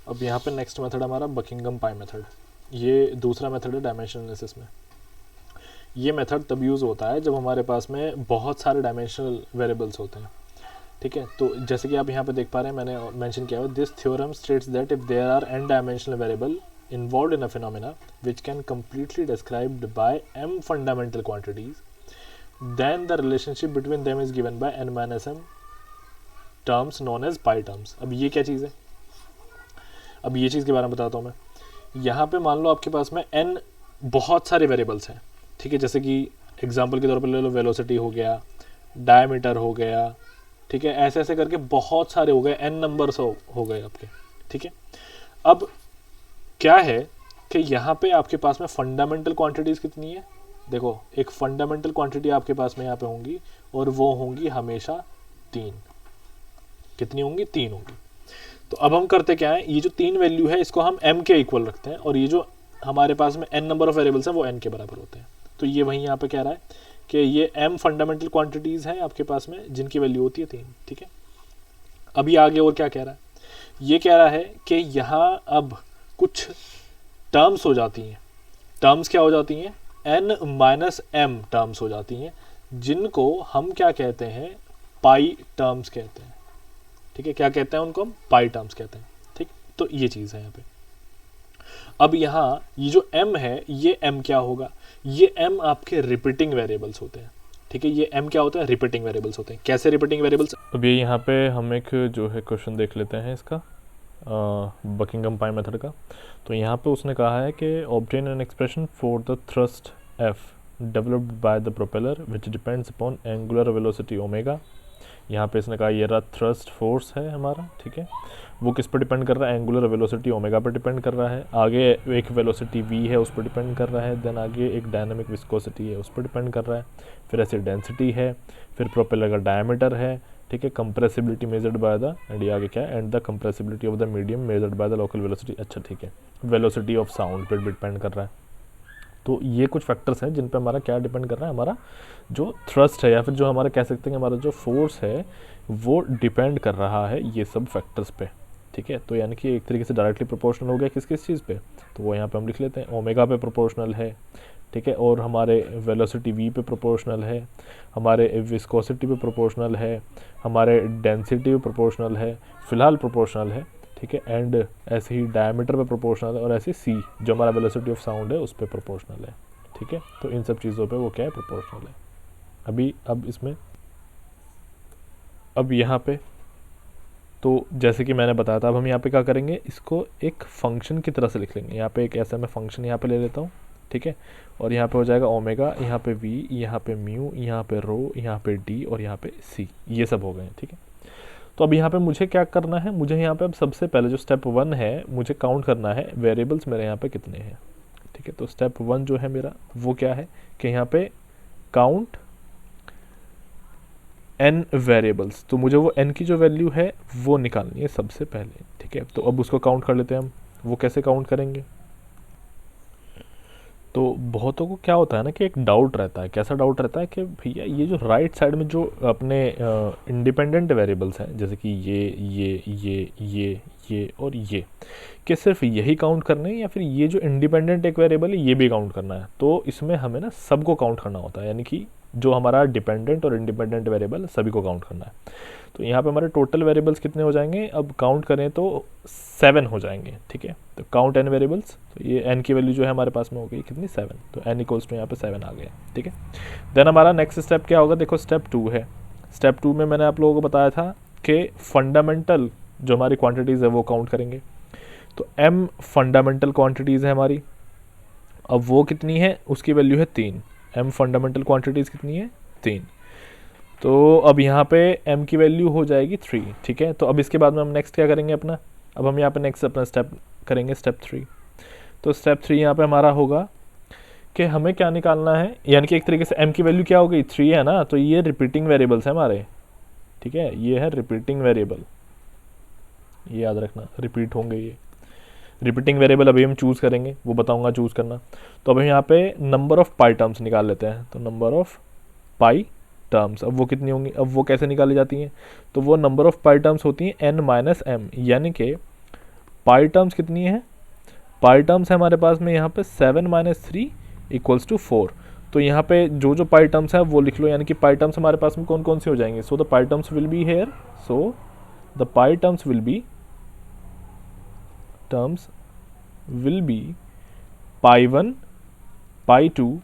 अब यहाँ पे नेक्स्ट मेथड हमारा बकिंघम पाई मेथड, ये दूसरा मेथड है डायमेंशनल एनालिसिस में। ये मेथड तब यूज़ होता है जब हमारे पास में बहुत सारे डायमेंशनल वेरिएबल्स होते हैं, ठीक है। तो जैसे कि आप यहाँ पे देख पा रहे हैं, मैंने मेंशन किया हुआ, this theorem states that if there are n dimensional variable involved in a phenomena which can completely described by m fundamental quantities, then the relationship between them is given by n minus m terms known as pi terms। अब ये क्या चीज़ है, अब ये चीज़ के बारे में बताता हूँ मैं। यहाँ पे मान लो आपके पास में n बहुत सारे वेरिएबल्स हैं, ठीक है। जैसे कि एग्जांपल के तौर पर ले लो, वेलोसिटी हो गया, डायमीटर हो गया, ठीक है, ऐसे ऐसे करके बहुत सारे हो गए, n नंबर्स हो गए आपके, ठीक है। अब क्या है कि यहाँ पे आपके पास में फंडामेंटल क्वांटिटीज़ कितनी है, देखो एक फंडामेंटल क्वांटिटी आपके पास में यहाँ पे होंगी और वो होंगी हमेशा 3। कितनी होंगी? 3 होंगी। तो अब हम करते क्या है, ये जो 3 वैल्यू है इसको हम m के इक्वल रखते हैं और ये जो हमारे पास में n नंबर ऑफ वेरिएबल्स हैं वो n के बराबर होते हैं। तो ये वही यहाँ पे कह रहा है कि ये m फंडामेंटल क्वांटिटीज़ हैं आपके पास में जिनकी वैल्यू होती है 3, ठीक है। अभी आगे और क्या कह रहा है, ये कह रहा है कि यहाँ अब कुछ टर्म्स हो जाती हैं। टर्म्स क्या हो जाती हैं? n माइनस m टर्म्स हो जाती हैं, जिनको हम क्या कहते हैं? पाई टर्म्स कहते हैं, ठीक है। क्या कहते हैं उनको? हम पाई टर्म्स कहते हैं, ठीक। तो ये चीज़ है यहाँ पे। अब यहाँ ये जो m है, ये m क्या होगा? ये m आपके रिपीटिंग वेरिएबल्स होते हैं, ठीक है। ये m क्या होता है? रिपीटिंग वेरिएबल्स होते हैं। कैसे रिपीटिंग वेरिएबल्स? अब ये यहाँ पे हम एक जो है क्वेश्चन देख लेते हैं इसका, बकिंघम पाई मेथड का। तो यहाँ पे उसने कहा है कि obtain an expression for the thrust f developed by the propeller which depends upon angular velocity omega. यहाँ पे इसने कहा ये रहा थ्रस्ट फोर्स है हमारा, ठीक है। वो किस पर डिपेंड कर रहा है? एंगुलर वेलोसिटी ओमेगा पर डिपेंड कर रहा है। आगे एक वेलोसिटी v है उस पर डिपेंड कर रहा है। देन आगे एक डायनामिक विस्कोसिटी है उस पर डिपेंड कर रहा है। फिर ऐसे डेंसिटी है, फिर प्रोपेलर का डायमीटर है, ठीक है। Compressibility measured by the, and ये आगे क्या है? And the compressibility of the medium measured by the local velocity. अच्छा, ठीक है। वेलोसिटी ऑफ साउंड पर डिपेंड कर रहा है। तो ये कुछ फैक्टर्स हैं जिन पे हमारा क्या डिपेंड कर रहा है, हमारा जो थ्रस्ट है या फिर जो हमारा कह सकते हैं हमारा जो फोर्स है वो डिपेंड कर रहा है ये सब फैक्टर्स पे, ठीक है। तो यानी कि एक तरीके से डायरेक्टली प्रोपोर्शनल हो गया किस किस चीज़ पे, तो वो यहाँ पे हम लिख लेते हैं ओमेगा पे प्रोपोर्शनल है, ठीक है। और हमारे वेलोसिटी v पे प्रोपोर्शनल है, हमारे विस्कोसिटी पे प्रोपोर्शनल है, हमारे डेंसिटी पे प्रोपोर्शनल है, फिलहाल प्रोपोर्शनल है, ठीक है। एंड ऐसे ही डायमीटर पे प्रोपोर्शनल है और ऐसे c जो हमारा वेलोसिटी ऑफ साउंड है उस पर प्रोपोर्शनल है, ठीक है। तो इन सब चीज़ों पे वो क्या है? प्रोपोर्शनल है। अब इसमें अब यहाँ पे तो जैसे कि मैंने बताया था, अब हम यहाँ पे क्या करेंगे, इसको एक फंक्शन की तरह से लिख लेंगे। यहाँ पे एक ऐसा मैं फंक्शन यहाँ पे ले लेता हूँ, ठीक है। और यहाँ पे हो जाएगा ओमेगा, यहाँ पे v, यहाँ पे म्यू, यहाँ पे रो, यहाँ पे d और यहाँ पे c, ये सब हो गए हैं, ठीक है। तो अब यहाँ पे मुझे क्या करना है, मुझे यहाँ पे अब सबसे पहले जो स्टेप 1 है मुझे काउंट करना है वेरिएबल्स मेरे यहाँ पे कितने हैं, ठीक है। तो स्टेप 1 जो है मेरा वो क्या है कि यहाँ पे काउंट n वेरिएबल्स। तो मुझे वो n की जो वैल्यू है वो निकालनी है सबसे पहले, ठीक है। तो अब उसको काउंट कर लेते हैं हम। वो कैसे काउंट करेंगे? तो बहुतों को क्या होता है ना कि एक डाउट रहता है। कैसा डाउट रहता है कि भैया ये जो राइट साइड में जो अपने इंडिपेंडेंट वेरिएबल्स हैं, जैसे कि ये और ये, कि सिर्फ यही काउंट करने हैं या फिर ये जो इंडिपेंडेंट एक वेरिएबल है ये भी काउंट करना है? तो इसमें हमें ना सबको काउंट करना होता है, यानी कि जो हमारा डिपेंडेंट और इंडिपेंडेंट वेरिएबल सभी को काउंट करना है। तो यहाँ पे हमारे टोटल वेरिएबल्स कितने हो जाएंगे? अब काउंट करें तो 7 हो जाएंगे, ठीक है। तो काउंट n वेरिएबल्स, तो ये n की वैल्यू जो है हमारे पास में हो गई कितनी? 7। तो n इक्वल्स टू यहाँ पे 7 आ गया, ठीक है। देन हमारा नेक्स्ट स्टेप क्या होगा? देखो स्टेप 2 है। स्टेप 2 में मैंने आप लोगों को बताया था कि फंडामेंटल जो हमारी क्वान्टिटीज़ है वो काउंट करेंगे। तो m फंडामेंटल क्वान्टिटीज़ है हमारी, अब वो कितनी है? उसकी वैल्यू है 3। m फंडामेंटल क्वांटिटीज़ कितनी है? 3। तो अब यहाँ पे m की वैल्यू हो जाएगी 3, ठीक है। तो अब इसके बाद में हम नेक्स्ट क्या करेंगे अपना, अब हम यहाँ पे नेक्स्ट अपना स्टेप करेंगे स्टेप 3। तो स्टेप 3 यहाँ पे हमारा होगा कि हमें क्या निकालना है, यानी कि एक तरीके से m की वैल्यू क्या हो गई? 3 है ना। तो ये रिपीटिंग वेरिएबल्स है हमारे, ठीक है। ये है रिपीटिंग वेरिएबल, ये याद रखना, रिपीट होंगे ये रिपीटिंग वेरिएबल। अभी हम चूज़ करेंगे, वो बताऊंगा चूज़ करना। तो अभी यहाँ पे नंबर ऑफ़ पाई टर्म्स निकाल लेते हैं। तो नंबर ऑफ़ पाई टर्म्स, अब वो कितनी होंगी? अब वो कैसे निकाली जाती हैं? तो वो नंबर ऑफ़ पाई टर्म्स होती हैं n माइनस m, यानी कि पाई टर्म्स कितनी है, पाई टर्म्स है हमारे पास में यहाँ पे 7 - 3 = 4। तो यहाँ पे जो जो पाई टर्म्स है वो लिख लो, यानी कि पाई टर्म्स हमारे पास में कौन कौन से हो जाएंगे। So the pi terms will be here, so the pi terms will be pi 1, pi 2,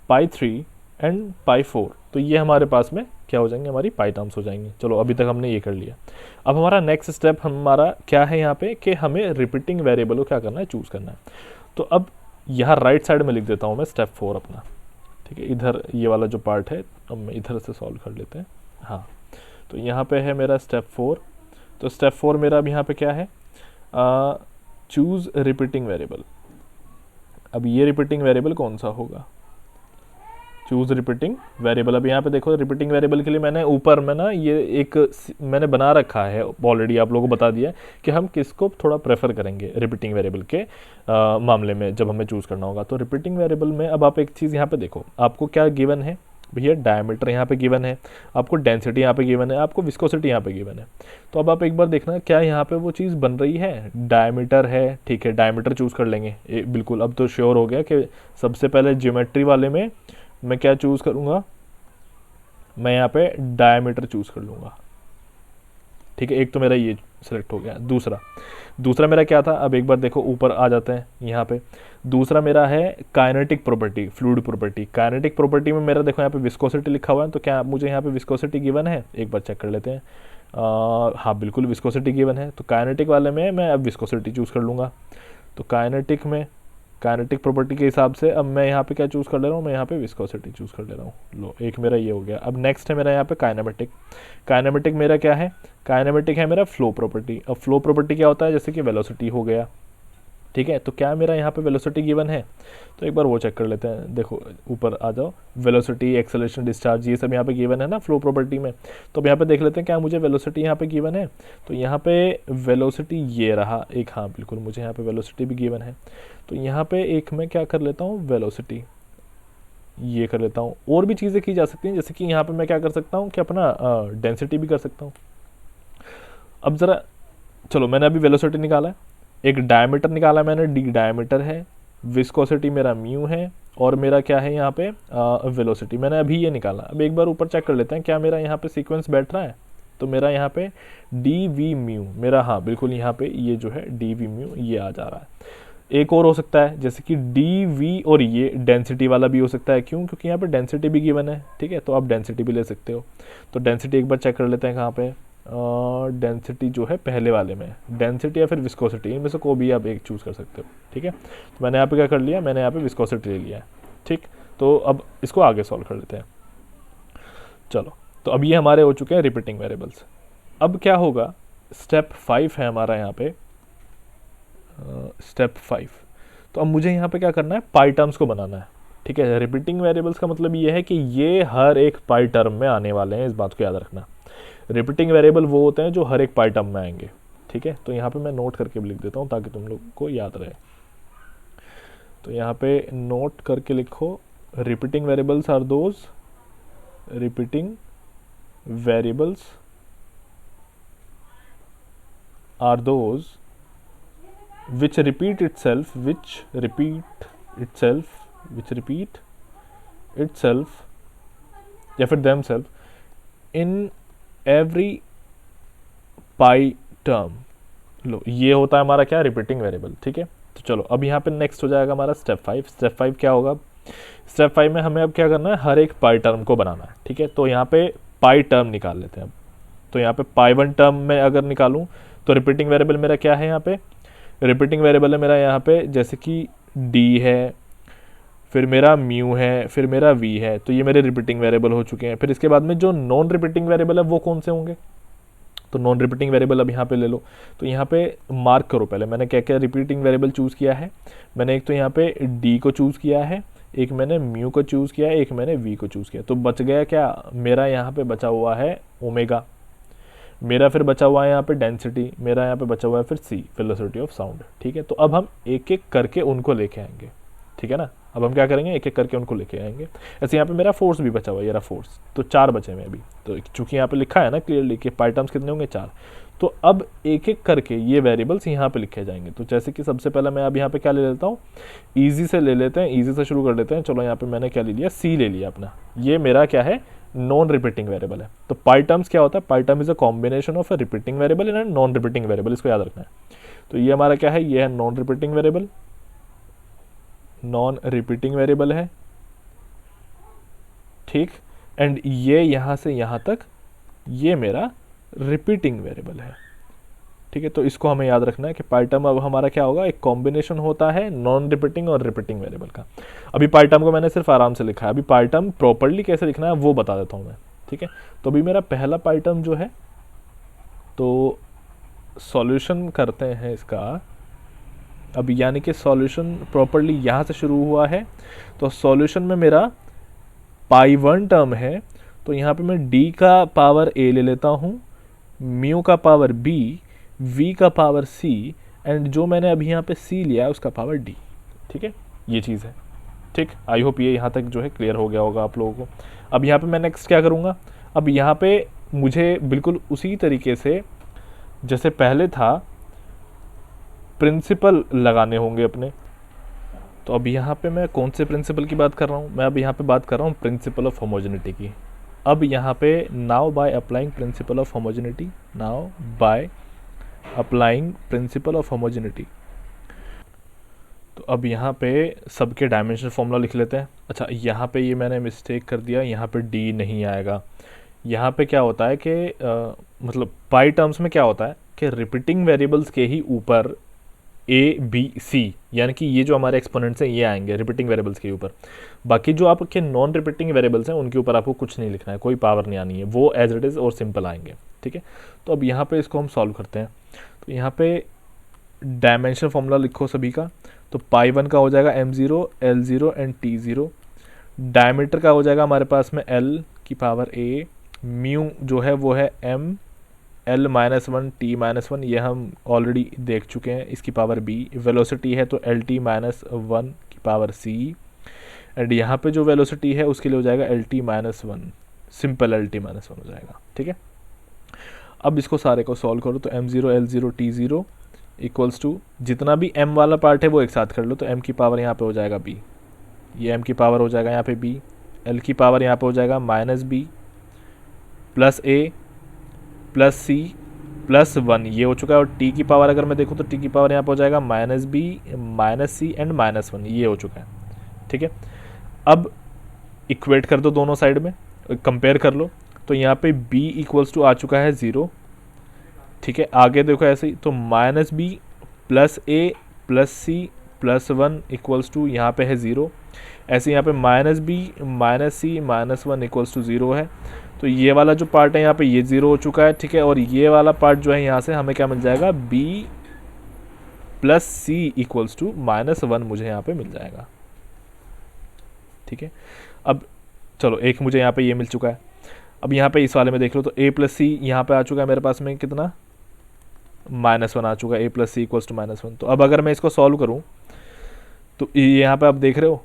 pi 3 and pi 4। तो ये हमारे पास में क्या हो जाएंगे, हमारी पाई टर्म्स हो जाएंगे। चलो अभी तक हमने ये कर लिया। अब हमारा नेक्स्ट स्टेप हमारा क्या है यहाँ पे, कि हमें रिपीटिंग वेरिएबल को क्या करना है, चूज़ करना है। तो अब यहाँ राइट साइड में लिख देता हूँ मैं स्टेप 4 अपना, ठीक है। इधर ये वाला जो पार्ट है अब मैं इधर से सॉल्व कर लेते हैं। हाँ, तो यहाँ पे है मेरा स्टेप 4। तो स्टेप 4 मेरा अब यहाँ पे क्या है, चूज़ रिपीटिंग वेरिएबल। अब ये रिपीटिंग वेरिएबल कौन सा होगा, चूज रिपीटिंग वेरिएबल। अब यहाँ पे देखो रिपीटिंग वेरिएबल के लिए मैंने ऊपर में ना ये एक मैंने बना रखा है ऑलरेडी, आप लोगों को बता दिया कि हम किसको थोड़ा प्रेफर करेंगे रिपीटिंग वेरिएबल के मामले में जब हमें चूज़ करना होगा। तो रिपीटिंग वेरिएबल में अब आप एक चीज़ यहाँ पे देखो, आपको क्या गिवन है भैया, डायमीटर यहाँ पे गिवन है, आपको डेंसिटी यहाँ पे गिवन है, आपको विस्कोसिटी यहाँ पे गिवन है। तो अब आप एक बार देखना क्या यहाँ पे वो चीज़ बन रही है, डायमीटर है, ठीक है, डायमीटर चूज़ कर लेंगे बिल्कुल। अब तो श्योर हो गया कि सबसे पहले ज्योमेट्री वाले में मैं क्या चूज़ करूँगा, मैं यहाँ पे डायमीटर चूज़ कर लूँगा, ठीक है। एक तो मेरा ये सेलेक्ट हो गया। दूसरा मेरा क्या था, अब एक बार देखो ऊपर आ जाते हैं यहाँ पे। दूसरा मेरा है kinetic property, fluid property. Kinetic property में मेरा देखो यहाँ पे विस्कोसिटी लिखा हुआ है, तो क्या मुझे यहाँ पे विस्कोसिटी गिवन है, एक बार चेक कर लेते हैं। हाँ बिल्कुल विस्कोसिटी गिवन है। तो काइनेटिक वाले में मैं अब विस्कोसिटी चूज़ कर लूँगा। तो काइनेटिक में काइनेटिक प्रॉपर्टी के हिसाब से अब मैं यहाँ पे क्या चूज़ कर ले रहा हूँ, मैं यहाँ पे विस्कोसिटी चूज़ कर ले रहा हूँ। लो एक मेरा ये हो गया। अब नेक्स्ट है मेरा यहाँ पे काइनेमेटिक। काइनेमेटिक मेरा क्या है, काइनेमेटिक है मेरा फ्लो प्रॉपर्टी। अब फ्लो प्रॉपर्टी क्या होता है, जैसे कि वेलोसिटी हो गया, ठीक है। तो क्या मेरा यहाँ पे वेलोसिटी गिवन है, तो एक बार वो चेक कर लेते हैं। देखो ऊपर आ जाओ, वेलोसिटी, एक्सेलरेशन, डिस्चार्ज, ये सब यहाँ पे गिवन है ना फ्लो प्रॉपर्टी में। तो अब यहाँ पे देख लेते हैं क्या मुझे वेलोसिटी यहाँ पे गिवन है। तो यहाँ पे वेलोसिटी ये रहा एक, हाँ बिल्कुल मुझे यहाँ पे वेलोसिटी भी गिवन है। तो यहाँ पे एक मैं क्या कर लेता हूँ, वेलोसिटी ये कर लेता हूँ। और भी चीज़ें की जा सकती हैं, जैसे कि यहाँ पे मैं क्या कर सकता हूँ कि अपना डेंसिटी भी कर सकता हूँ। अब ज़रा चलो, मैंने अभी वेलोसिटी निकाला है, एक डायमीटर निकाला मैंने, डी डायमीटर है, विस्कोसिटी मेरा म्यू है, और मेरा क्या है यहाँ पे वेलोसिटी मैंने अभी ये निकाला। अब एक बार ऊपर चेक कर लेते हैं क्या मेरा यहाँ पे सीक्वेंस बैठ रहा है। तो मेरा यहाँ पे डी वी म्यू मेरा, हाँ बिल्कुल यहाँ पे ये जो है डी वी म्यू ये आ जा रहा है। एक और हो सकता है जैसे कि डी वी, और ये डेंसिटी वाला भी हो सकता है। क्यों, क्योंकि यहाँ पे डेंसिटी भी गिवन है, ठीक है। तो आप डेंसिटी भी ले सकते हो। तो डेंसिटी एक बार चेक कर लेते हैं कहाँ पे, डेंसिटी जो है पहले वाले में, डेंसिटी या फिर विस्कोसिटी, इनमें से कोई भी आप एक चूज़ कर सकते हो, ठीक है। तो मैंने यहाँ पे क्या कर लिया, मैंने यहाँ पे विस्कोसिटी ले लिया है, ठीक। तो अब इसको आगे सॉल्व कर लेते हैं। चलो, तो अब ये हमारे हो चुके हैं रिपीटिंग वेरिएबल्स। अब क्या होगा, स्टेप 5 है हमारा यहाँ पे, स्टेप 5। तो अब मुझे यहाँ पे क्या करना है, पाई टर्म्स को बनाना है, ठीक है। रिपीटिंग वेरिएबल्स का मतलब ये है कि ये हर एक पाई टर्म में आने वाले हैं, इस बात को याद रखना। रिपीटिंग वेरिएबल वो होते हैं जो हर एक पाई टर्म में आएंगे, ठीक है। तो यहाँ पे मैं नोट करके भी लिख देता हूँ ताकि तुम लोग को याद रहे। तो यहाँ पे नोट करके लिखो, repeating variables are those, repeating variables are those which repeat itself या फिर themselves in every pi term. लो ये होता है हमारा क्या, रिपीटिंग वेरिएबल, ठीक है। तो चलो अब यहाँ पे नेक्स्ट हो जाएगा हमारा स्टेप 5। स्टेप 5 क्या होगा, स्टेप 5 में हमें अब क्या करना है, हर एक पाई टर्म को बनाना है, ठीक है। तो यहाँ पे पाई टर्म निकाल लेते हैं। अब तो यहाँ पे पाई 1 टर्म में अगर निकालूं तो रिपीटिंग वेरिएबल मेरा क्या है, यहाँ पे रिपीटिंग वेरिएबल है मेरा यहाँ पे जैसे कि डी है, फिर मेरा म्यू है, फिर मेरा वी है। तो ये मेरे रिपीटिंग वेरिएबल हो चुके हैं। फिर इसके बाद में जो नॉन रिपीटिंग वेरिएबल है वो कौन से होंगे, तो नॉन रिपीटिंग वेरिएबल अब यहाँ पे ले लो। तो यहाँ पे मार्क करो पहले मैंने क्या क्या रिपीटिंग वेरिएबल चूज़ किया है। मैंने एक तो यहाँ पे डी को चूज़ किया है, एक मैंने म्यू को चूज़ किया है, एक मैंने वी को चूज़ किया। तो बच गया क्या, मेरा यहाँ पे बचा हुआ है ओमेगा, मेरा फिर बचा हुआ है यहाँ पे डेंसिटी, मेरा यहाँ पे बचा हुआ है फिर सी, वेलोसिटी ऑफ साउंड, ठीक है। तो अब हम एक एक करके उनको लेके आएंगे, ठीक है ना। अब हम क्या करेंगे, एक एक करके उनको लेके आएंगे। ऐसे यहाँ पे मेरा फोर्स भी बचा हुआ है, ये रहा फोर्स। तो 4 बचे हुए अभी, तो चूंकि यहाँ पे लिखा है ना क्लियरली कि पाई टर्म्स कितने होंगे, 4। तो अब एक एक करके ये वेरिएबल्स यहाँ पे लिखे जाएंगे। तो जैसे कि सबसे पहले मैं अब यहाँ पे क्या ले लेता हूँ, ईजी से ले लेते हैं, ईजी से शुरू कर लेते हैं। चलो यहाँ पे मैंने क्या ले लिया, सी ले लिया अपना। ये मेरा क्या है, नॉन रिपीटिंग वेरिएबल है। तो पाई टर्म्स क्या होता है, pi term is a combination of a repeating variable and non repeating variable, इसको याद रखना है। तो ये हमारा क्या है, ये है non repeating variable, non repeating variable है, ठीक। एंड ये यहाँ से यहाँ तक ये मेरा रिपीटिंग वेरिएबल है, ठीक है। तो इसको हमें याद रखना है कि पाई टर्म अब हमारा क्या होगा, एक कॉम्बिनेशन होता है नॉन रिपीटिंग और रिपीटिंग वेरिएबल का। अभी पाई टर्म को मैंने सिर्फ आराम से लिखा है, अभी पाई टर्म प्रॉपर्ली कैसे लिखना है वो बता देता हूँ मैं, ठीक है। तो अभी मेरा पहला पाई टर्म जो है, तो सॉल्यूशन करते हैं इसका। अब यानी कि सॉल्यूशन प्रॉपर्ली यहाँ से शुरू हुआ है, तो सॉल्यूशन में मेरा पाई वन टर्म है, तो यहाँ पे मैं d का पावर a ले लेता हूँ, म्यू का पावर b, v का पावर c, एंड जो मैंने अभी यहाँ पे c लिया है उसका पावर d, ठीक है। ये चीज़ है, ठीक। आई होप ये यहाँ तक जो है क्लियर हो गया होगा आप लोगों को। अब यहाँ पे मैं नेक्स्ट क्या करूँगा, अब यहाँ पे मुझे बिल्कुल उसी तरीके से जैसे पहले था प्रिंसिपल लगाने होंगे अपने। तो अब यहाँ पे मैं कौन से प्रिंसिपल की बात कर रहा हूँ, मैं अब यहाँ पे बात कर रहा हूँ प्रिंसिपल ऑफ होमोजेनिटी की। अब यहाँ पे now by applying principle of homogeneity, now by applying principle of homogeneity, तो अब यहाँ पे सबके डायमेंशनल फॉर्मूला लिख लेते हैं। अच्छा, यहाँ पे ये मैंने मिस्टेक कर दिया, यहाँ पे डी नहीं आएगा। यहाँ पे क्या होता है कि मतलब पाई टर्म्स में क्या होता है कि रिपीटिंग वेरिएबल्स के ही ऊपर ए बी सी, यानी कि ये जो हमारे एक्सपोनेंट्स हैं ये आएंगे रिपीटिंग वेरिएबल्स के ऊपर। बाकी जो आपके नॉन रिपीटिंग वेरिएबल्स हैं उनके ऊपर आपको कुछ नहीं लिखना है, कोई पावर नहीं आनी है, वो एज इट इज़ और सिंपल आएंगे, ठीक है। तो अब यहाँ पे इसको हम सॉल्व करते हैं। तो यहाँ पे डायमेंशनल फॉर्मूला लिखो सभी का। तो पाई वन का हो जाएगा m0, l0 and t0। Diameter का हो जाएगा हमारे पास में l की पावर a, म्यू जो है वो है m l-1 t-1, ये हम ऑलरेडी देख चुके हैं, इसकी पावर b। वेलोसिटी है तो lt-1 की पावर c, एंड यहाँ पे जो वेलोसिटी है उसके लिए हो जाएगा lt-1, सिंपल lt-1 हो जाएगा, ठीक है। अब इसको सारे को सॉल्व करो। तो m0 l0 t0 equals to जितना भी m वाला पार्ट है वो एक साथ कर लो। तो m की पावर यहाँ पे हो जाएगा b, ये m की पावर हो जाएगा यहाँ पे b, l की पावर यहाँ पे हो जाएगा -b plus a plus c plus 1, ये हो चुका है। और t की पावर अगर मैं देखूँ तो t की पावर यहाँ पे हो जाएगा -b -c एंड -1, ये हो चुका है, ठीक है। अब इक्वेट कर दो दोनों साइड में, कंपेयर कर लो। तो यहाँ पे b इक्वल्स टू आ चुका है 0, ठीक है। आगे देखो ऐसे ही, तो -b plus a plus c plus 1 equals to यहाँ पे है 0। ऐसे यहाँ पे -b -c -1 इक्वल्स टू 0 है। तो ये वाला जो पार्ट है यहाँ पे ये 0 हो चुका है, ठीक है। और ये वाला पार्ट जो है यहाँ से हमें क्या मिल जाएगा, b plus c equals to -1 मुझे यहाँ पे मिल जाएगा, ठीक है। अब चलो एक मुझे यहाँ पे ये मिल चुका है। अब यहाँ पे इस वाले में देख लो, तो a प्लस सी यहाँ पे आ चुका है मेरे पास में कितना, -1 आ चुका है, a plus C equals to -1। तो अब अगर मैं इसको सॉल्व करूँ तो यहाँ पे आप देख रहे हो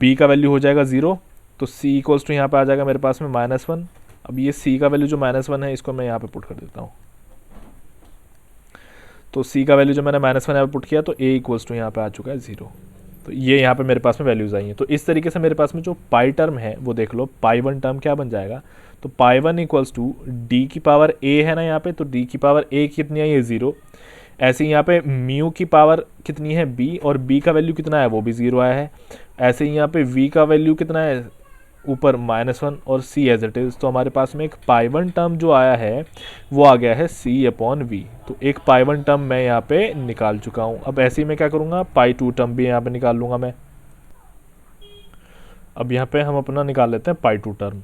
b का वैल्यू हो जाएगा 0, तो c इक्वल्स टू यहाँ पे आ जाएगा मेरे पास में -1। अब ये c का वैल्यू जो -1 है इसको मैं यहाँ पे पुट कर देता हूँ। तो c का वैल्यू जो मैंने -1 यहाँ पे पुट किया, तो a इक्वल्स टू यहाँ पे आ चुका है 0। तो ये यहाँ पे मेरे पास में वैल्यूज़ आई हैं। तो इस तरीके से मेरे पास में जो पाई टर्म है वो देख लो, पाई वन टर्म क्या बन जाएगा, तो पाई वन इक्वल्स टू डी की पावर a है ना यहाँ पे, तो d की पावर a कितनी है, ये 0। ऐसे ही यहाँ पे म्यू की पावर कितनी है b, और b का वैल्यू कितना है वो भी 0 आया है। ऐसे ही यहाँ पे v का वैल्यू कितना है ऊपर -1, और c एज इट इज़। तो हमारे पास में एक पाई वन टर्म जो आया है वो आ गया है c/v। तो एक पाई वन टर्म मैं यहाँ पे निकाल चुका हूँ। अब ऐसे ही मैं क्या करूँगा, पाई टू टर्म भी यहाँ पे निकाल लूँगा मैं। अब यहाँ पे हम अपना निकाल लेते हैं पाई टू टर्म।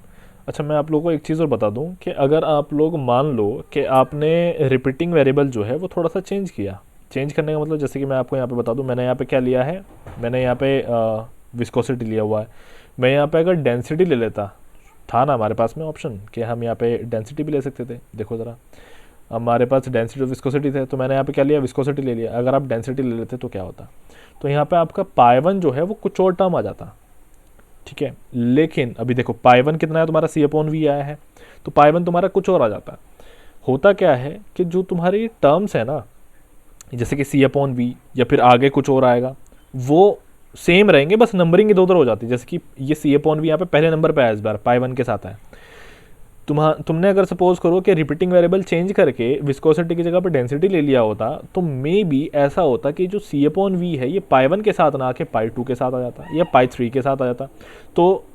अच्छा, मैं आप लोगों को एक चीज़ और बता दूँ कि अगर आप लोग मान लो कि आपने रिपीटिंग वेरिएबल जो है वो थोड़ा सा चेंज किया, चेंज करने का मतलब जैसे कि मैं आपको यहाँ पे बता दूँ, मैंने यहाँ पे क्या लिया है, मैंने यहाँ पे विस्कोसिटी लिया हुआ है। मैं यहाँ पे अगर डेंसिटी ले लेता, था ना हमारे पास में ऑप्शन कि हम यहाँ पे डेंसिटी भी ले सकते थे। देखो ज़रा, हमारे पास डेंसिटी और विस्कोसिटी थे, तो मैंने यहाँ पे क्या लिया, विस्कोसिटी ले लिया। अगर आप डेंसिटी ले लेते तो क्या होता, तो यहाँ पे आपका पाई वन जो है वो कुछ और टर्म आ जाता, ठीक है। लेकिन अभी देखो पाई वन कितना है तुम्हारा, c/v आया है, तो पाई वन तुम्हारा कुछ और आ जाता। होता क्या है कि जो तुम्हारी टर्म्स है ना, जैसे कि सी अपॉन वी या फिर आगे कुछ और आएगा, वो सेम रहेंगे, बस नंबरिंग इधर उधर हो जाती है। जैसे कि ये सी अपॉन वी यहाँ पे पहले नंबर पे आया, इस बार पाई 1 के साथ है। तुमने अगर सपोज करो कि रिपीटिंग वेरिएबल चेंज करके विस्कोसिटी की जगह पे डेंसिटी ले लिया होता, तो मे बी ऐसा होता कि जो सी अपॉन वी है ये पाई 1 के साथ ना आके पाई 2 के साथ आ जाता या पाई 3 के साथ आ जाता। तो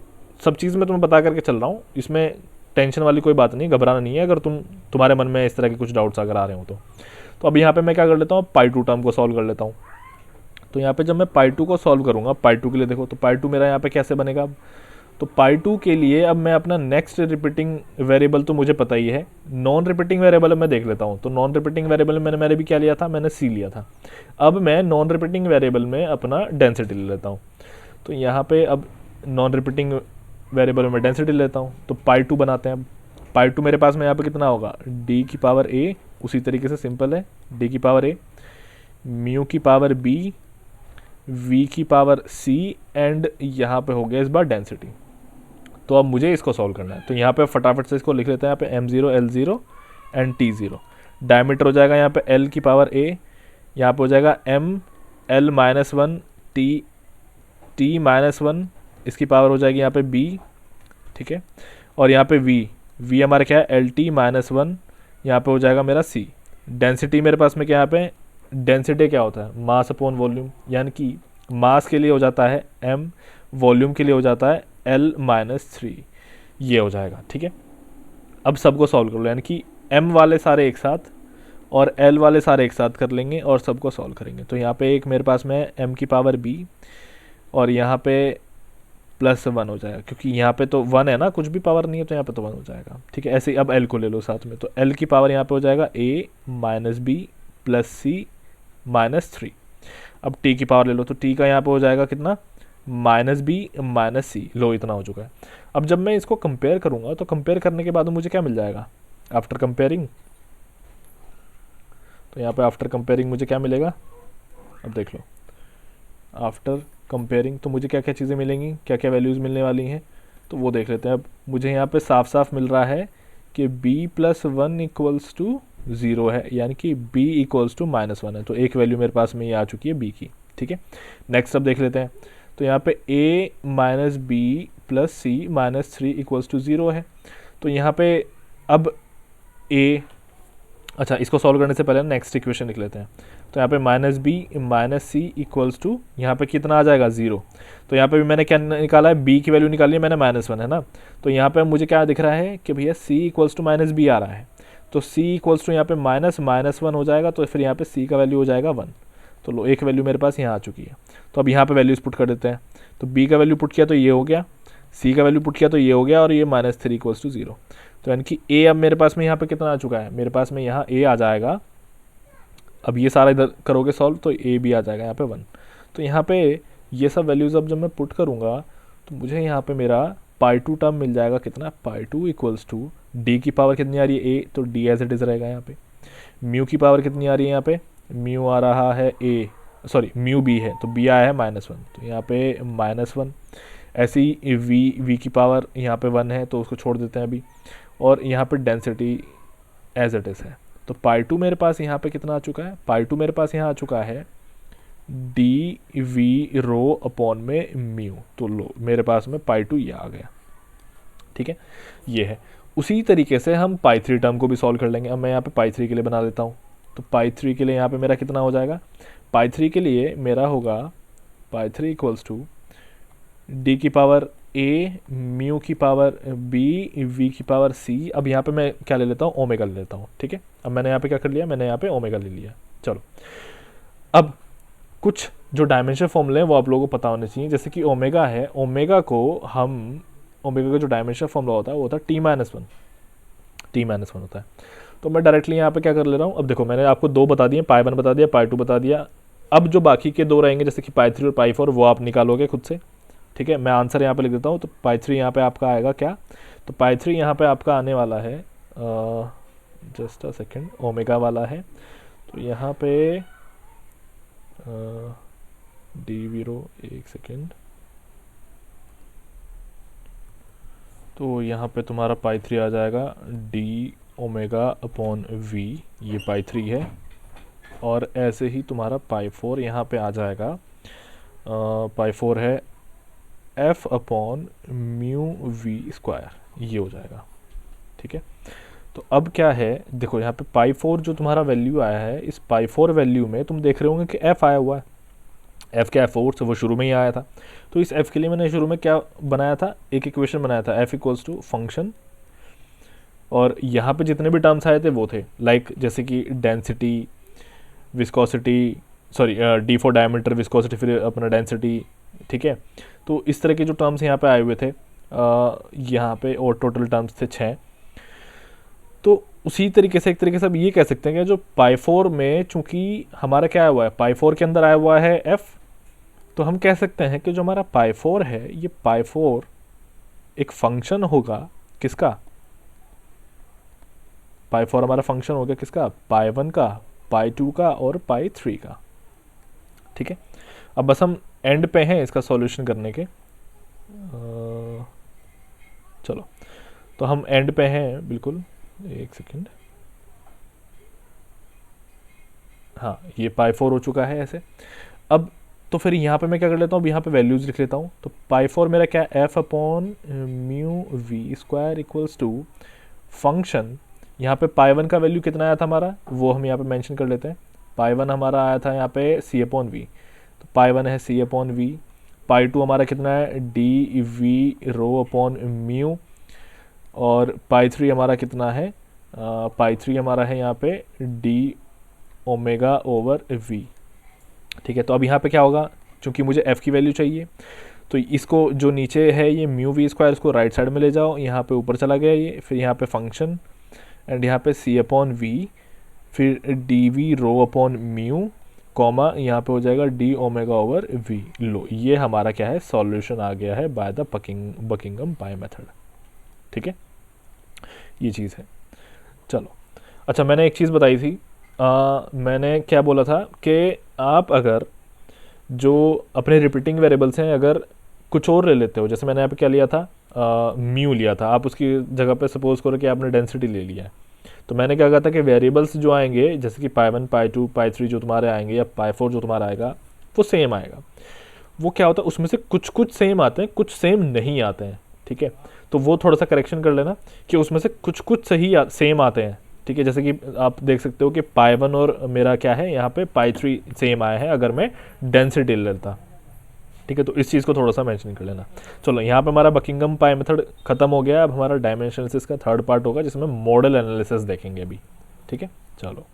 सब चीज़ मैं तुम्हें बता करके चल रहा हूँ, इसमें टेंशन वाली कोई बात नहीं, घबराना नहीं है अगर तुम्हारे मन में इस तरह के कुछ डाउट्स अगर आ रहे हो तो अब यहाँ पे मैं क्या कर लेता हूँ, पाई 2 टर्म को सॉल्व कर लेता हूँ। तो यहाँ पे जब मैं पाई 2 को सॉल्व करूँगा, पाई 2 के लिए देखो, तो पाई 2 मेरा यहाँ पे कैसे बनेगा। तो पाई 2 के लिए अब मैं अपना नेक्स्ट रिपीटिंग वेरिएबल तो मुझे पता ही है, नॉन रिपीटिंग वेरिएबल मैं देख लेता हूँ। तो नॉन रिपीटिंग वेरिएबल में मैंने भी क्या लिया था, मैंने सी लिया था। अब मैं नॉन रिपीटिंग वेरिएबल में अपना डेंसिटी ले लेता हूँ। तो यहाँ पे अब नॉन रिपीटिंग वेरिएबल में डेंसिटी लेता हूँ, तो पाई 2 बनाते हैं। अब पाई 2 मेरे पास में यहाँ पे कितना होगा, डी की पावर ए, उसी तरीके से सिंपल है, डी की पावर ए, म्यू की पावर बी, वी की पावर सी, एंड यहाँ पे हो गया इस बार डेंसिटी। तो अब मुझे इसको सॉल्व करना है। तो यहाँ पे फटाफट से इसको लिख लेते हैं, यहाँ पे m0 L0 and T0। Diameter हो जाएगा यहाँ पे L की पावर A, यहाँ पे हो जाएगा m L minus 1 T minus 1, इसकी पावर हो जाएगी यहाँ पे B, ठीक है। और यहाँ पे V हमारा क्या है, LT माइनस 1, यहाँ पे हो जाएगा मेरा C। डेंसिटी मेरे पास में क्या, यहाँ पे डेंसिटी क्या होता है, मास अपॉन वॉल्यूम, यानी कि मास के लिए हो जाता है m, वॉल्यूम के लिए हो जाता है L माइनस 3, ये हो जाएगा, ठीक है। अब सबको सॉल्व कर लो, यानी कि m वाले सारे एक साथ और L वाले सारे एक साथ कर लेंगे और सबको सॉल्व करेंगे। तो यहाँ पे एक मेरे पास में m की पावर b और यहाँ पे +1 हो जाएगा, क्योंकि यहाँ पे तो 1 है ना, कुछ भी पावर नहीं है तो यहाँ पे तो 1 हो जाएगा, ठीक है। ऐसे ही अब L को ले लो साथ में, तो L की पावर यहाँ पे हो जाएगा a minus B plus C minus 3। अब T की पावर ले लो, तो T का यहाँ पे हो जाएगा कितना, माइनस बी माइनस सी, लो इतना हो चुका है। अब जब मैं इसको कंपेयर करूंगा तो कंपेयर करने के बाद मुझे क्या मिल जाएगा, आफ्टर कंपेयरिंग, तो यहाँ पे आफ्टर कंपेयरिंग मुझे क्या मिलेगा, अब देख लो, आफ्टर कंपेयरिंग तो मुझे क्या क्या चीज़ें मिलेंगी, क्या क्या वैल्यूज़ मिलने वाली हैं, तो वो देख लेते हैं। अब मुझे यहाँ पे साफ साफ मिल रहा है कि b+1 इक्वल्स टू 0 है, यानी कि b इक्वल्स टू -1 है। तो एक वैल्यू मेरे पास में ये आ चुकी है b की, ठीक है। नेक्स्ट अब देख लेते हैं, तो यहाँ पे a minus B plus C minus 3 equals to 0 है। तो यहाँ पे अब a, अच्छा इसको सॉल्व करने से पहले नेक्स्ट इक्वेशन लिख लेते हैं। तो यहाँ पे minus B minus C equals to, यहाँ पे कितना आ जाएगा 0। तो यहाँ पे भी मैंने क्या निकाला है, b की वैल्यू निकाली है मैंने -1 है ना। तो यहाँ पे मुझे क्या दिख रहा है कि भैया c equals to minus B आ रहा है, तो c इक्वल्स टू यहाँ पे -1 हो जाएगा, तो फिर यहाँ पे c का वैल्यू हो जाएगा 1। तो लो एक वैल्यू मेरे पास यहाँ आ चुकी है। तो अब यहाँ पे वैल्यूज पुट कर देते हैं। तो b का वैल्यू पुट किया तो ये हो गया, c का वैल्यू पुट किया तो ये हो गया, और ये -3 इक्वल्स टू 0। तो यानी कि a अब मेरे पास में यहाँ पे कितना आ चुका है, मेरे पास में यहाँ a आ जाएगा, अब ये सारा इधर करोगे सॉल्व तो a भी आ जाएगा यहाँ पे 1। तो यहाँ पे ये सब वैल्यूज़ अब जब मैं पुट करूँगा तो मुझे यहाँ पे मेरा पाई 2 टर्म मिल जाएगा, कितना, पाई 2 इक्वल्स टू डी की पावर कितनी आ रही है a, तो d एज इट इज़ रहेगा यहाँ पे। म्यू की पावर कितनी आ रही है यहाँ पे, म्यू आ रहा है a, सॉरी म्यू b है, तो b आया है -1, तो यहाँ पे -1। ऐसे ही v की पावर यहाँ पे 1 है, तो उसको छोड़ देते हैं अभी। और यहाँ पे डेंसिटी एज इट इज़ है। तो पाई 2 मेरे पास यहाँ पे कितना आ चुका है, पाई 2 मेरे पास यहाँ आ चुका है डी वी रो अपॉन में म्यू। तो लो मेरे पास में पाई 2 ये आ गया, ठीक है, ये है। उसी तरीके से हम पाई 3 टर्म को भी सॉल्व कर लेंगे। अब मैं यहाँ पे पाई 3 के लिए बना देता हूँ। तो पाई 3 के लिए यहाँ पे मेरा कितना हो जाएगा, पाई 3 के लिए मेरा होगा पाई 3 इक्वल्स टू डी की पावर a, म्यू की पावर b, v की पावर c। अब यहाँ पे मैं क्या ले लेता हूँ, ओमेगा ले लेता हूँ, ठीक है। अब मैंने यहाँ पे क्या कर लिया, मैंने यहाँ पे ओमेगा ले लिया। चलो अब कुछ जो डायमेंशन फॉर्मूले हैं वो आप लोगों को पता होने चाहिए। जैसे कि ओमेगा है, ओमेगा का जो डायमेंशन फॉर्मूला होता है वो होता है t-1 होता है। तो मैं डायरेक्टली यहाँ पे क्या कर ले रहा हूँ, अब देखो मैंने आपको 2 बता दिए, पाई 1 बता दिया, पाई 2 बता दिया। अब जो बाकी के 2 रहेंगे जैसे कि पाई 3 और पाई 4 वो आप निकालोगे खुद से, ठीक है। मैं आंसर यहाँ पे लिख देता हूँ। तो पाई 3 यहाँ पे आपका आएगा क्या, तो पाई 3 यहाँ पे आपका आने वाला है, जस्ट अ सेकेंड, ओमेगा वाला है। तो यहाँ पे डी वीरो, एक सेकेंड, तो यहाँ पे तुम्हारा पाई 3 आ जाएगा डी ओमेगा अपॉन वी, ये पाई 3 है, और ऐसे ही तुम्हारा पाई 4 यहाँ पे आ जाएगा। पाई 4 है F upon mu V square, ये हो जाएगा। ठीक है, तो अब क्या है, देखो यहाँ पे पाई 4 जो तुम्हारा वैल्यू आया है, इस पाई 4 वैल्यू में तुम देख रहे होंगे कि एफ आया हुआ है। एफ क्या है, फोर्स, वो शुरू में ही आया था। तो इस एफ के लिए मैंने शुरू में क्या बनाया था, एक इक्वेशन बनाया था, एफ इक्वल्स टू फंक्शन, और यहाँ पे जितने भी टर्म्स आए थे वो थे लाइक जैसे कि density, viscosity, sorry D for diameter, viscosity, फिर अपना डेंसिटी। ठीक है, तो इस तरह के जो टर्म्स यहाँ पे आए हुए थे यहाँ पे, और टोटल टर्म्स थे 6। तो उसी तरीके से एक तरीके से अब ये कह सकते हैं कि जो पाई 4 में चूंकि हमारा क्या आया हुआ है, पाई 4 के अंदर आया हुआ है एफ, तो हम कह सकते हैं कि जो हमारा पाई 4 है, ये पाई 4 एक फंक्शन होगा किसका, पाई 4 हमारा फंक्शन होगा किसका, पाई 1 का, पाई 2 का और पाई 3 का। ठीक है, अब बस हम एंड पे हैं इसका सॉल्यूशन करने के। चलो, तो हम एंड पे हैं बिल्कुल, एक सेकेंड। हाँ, ये पाई 4 हो चुका है ऐसे। अब तो फिर यहाँ पे मैं क्या कर लेता हूँ, यहाँ पे वैल्यूज लिख लेता हूँ। तो पाई 4 मेरा क्या है, F upon mu V square equals to function, यहाँ पे पाई 1 का वैल्यू कितना आया था हमारा, वो हम यहाँ पे मेंशन कर लेते हैं। पाई 1 हमारा आया था यहाँ पे सी अपॉन वी, तो पाई 1 है सी अपॉन वी। पाई 2 हमारा कितना है, D V rho upon mu, और पाई 3 हमारा कितना है, पाई 3 हमारा है यहाँ पे डी ओमेगा ओवर वी। ठीक है, तो अब यहाँ पे क्या होगा, चूंकि मुझे एफ़ की वैल्यू चाहिए, तो इसको जो नीचे है ये म्यू वी स्क्वायर, इसको राइट साइड में ले जाओ, यहाँ पे ऊपर चला गया ये, फिर यहाँ पे फंक्शन, एंड यहाँ पे सी अपॉन वी, फिर D V rho upon mu, comma यहाँ पे हो जाएगा डी ओमेगा ओवर वी। लो, ये हमारा क्या है, सॉल्यूशन आ गया है by the Buckingham pi method. ठीक है, ये चीज़ है। चलो, अच्छा, मैंने एक चीज़ बताई थी, मैंने क्या बोला था कि आप अगर जो अपने रिपीटिंग वेरिएबल्स हैं अगर कुछ और ले लेते हो, जैसे मैंने यहाँ पे क्या लिया था, म्यू लिया था, आप उसकी जगह पे सपोज करो कि आपने डेंसिटी ले लिया है, तो मैंने क्या कहा था कि वेरिएबल्स जो आएंगे जैसे कि पाई 1, पाई 2, पाई 3 जो तुम्हारे आएंगे, या पाई 4 जो तुम्हारा आएगा, वो सेम आएगा। वो क्या होता है, उसमें से कुछ कुछ सेम आते हैं, कुछ सेम नहीं आते हैं। ठीक है, तो वो थोड़ा सा करेक्शन कर लेना कि उसमें से कुछ कुछ सही सेम आते हैं। ठीक है, जैसे कि आप देख सकते हो कि पाई 1 और मेरा क्या है यहाँ पे पाई 3 सेम आया है अगर मैं डेंसिटी ले लेता। ठीक है, तो इस चीज़ को थोड़ा सा मेंशन कर लेना। चलो, यहाँ पे हमारा बकिंगम पाई मेथड खत्म हो गया। अब हमारा डायमेंशन एनालिसिस का थर्ड पार्ट होगा जिसमें मॉडल एनालिसिस देखेंगे अभी। ठीक है, चलो।